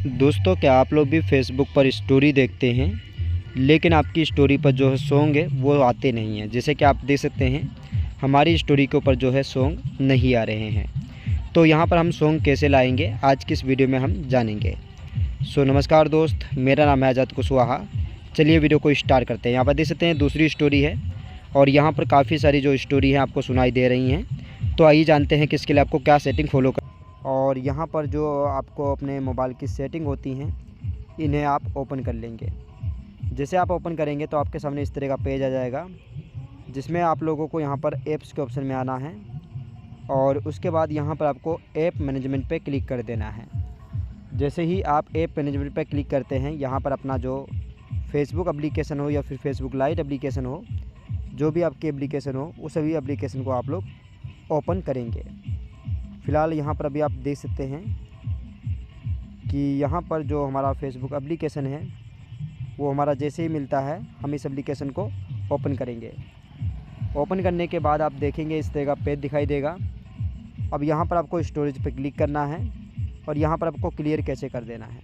दोस्तों, क्या आप लोग भी फेसबुक पर स्टोरी देखते हैं लेकिन आपकी स्टोरी पर जो है सॉन्ग है वो आते नहीं हैं। जैसे कि आप देख सकते हैं हमारी स्टोरी के ऊपर जो है सॉन्ग नहीं आ रहे हैं। तो यहाँ पर हम सॉन्ग कैसे लाएंगे आज की इस वीडियो में हम जानेंगे। नमस्कार दोस्त, मेरा नाम है आज़ाद कुशवाहा। चलिए वीडियो को स्टार्ट करते हैं। यहाँ पर देख सकते हैं दूसरी स्टोरी है और यहाँ पर काफ़ी सारी जो स्टोरी है आपको सुनाई दे रही हैं। तो आइए जानते हैं कि इसके लिए आपको क्या सेटिंग फॉलो कर। और यहाँ पर जो आपको अपने मोबाइल की सेटिंग होती हैं इन्हें आप ओपन कर लेंगे। जैसे आप ओपन करेंगे तो आपके सामने इस तरह का पेज आ जाएगा जिसमें आप लोगों को यहाँ पर ऐप्स के ऑप्शन में आना है और उसके बाद यहाँ पर आपको ऐप मैनेजमेंट पे क्लिक कर देना है। जैसे ही आप ऐप मैनेजमेंट पे क्लिक करते हैं यहाँ पर अपना जो फेसबुक एप्लीकेशन हो या फिर फेसबुक लाइट एप्लीकेशन हो, जो भी आपकी एप्लीकेशन हो उस सभी एप्लीकेशन को आप लोग ओपन करेंगे। फ़िलहाल यहाँ पर अभी आप देख सकते हैं कि यहाँ पर जो हमारा फेसबुक एप्लीकेशन है वो हमारा जैसे ही मिलता है हम इस एप्लीकेशन को ओपन करेंगे। ओपन करने के बाद आप देखेंगे इस तरह का पेज दिखाई देगा। अब यहाँ पर आपको स्टोरेज पर क्लिक करना है और यहाँ पर आपको क्लियर कैसे कर देना है।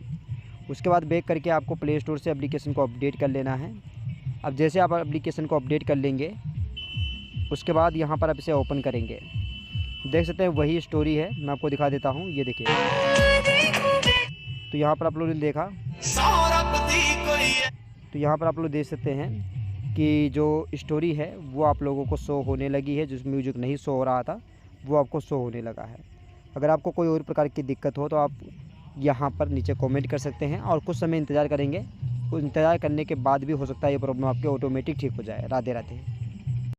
उसके बाद बैक करके आपको प्ले स्टोर से एप्लीकेशन को अपडेट कर लेना है। अब जैसे आप एप्लीकेशन को अपडेट कर लेंगे उसके बाद यहाँ पर आप इसे ओपन करेंगे। देख सकते हैं वही स्टोरी है, मैं आपको दिखा देता हूँ। ये देखिए, तो यहाँ पर आप लोगों ने देखा, तो यहाँ पर आप लोग देख सकते हैं कि जो स्टोरी है वो आप लोगों को शो होने लगी है। जिस म्यूजिक नहीं शो हो रहा था वो आपको शो होने लगा है। अगर आपको कोई और प्रकार की दिक्कत हो तो आप यहाँ पर नीचे कमेंट कर सकते हैं और कुछ समय इंतज़ार करेंगे। इंतज़ार करने के बाद भी हो सकता है ये प्रॉब्लम आपके ऑटोमेटिक ठीक हो जाए। राधे राधे।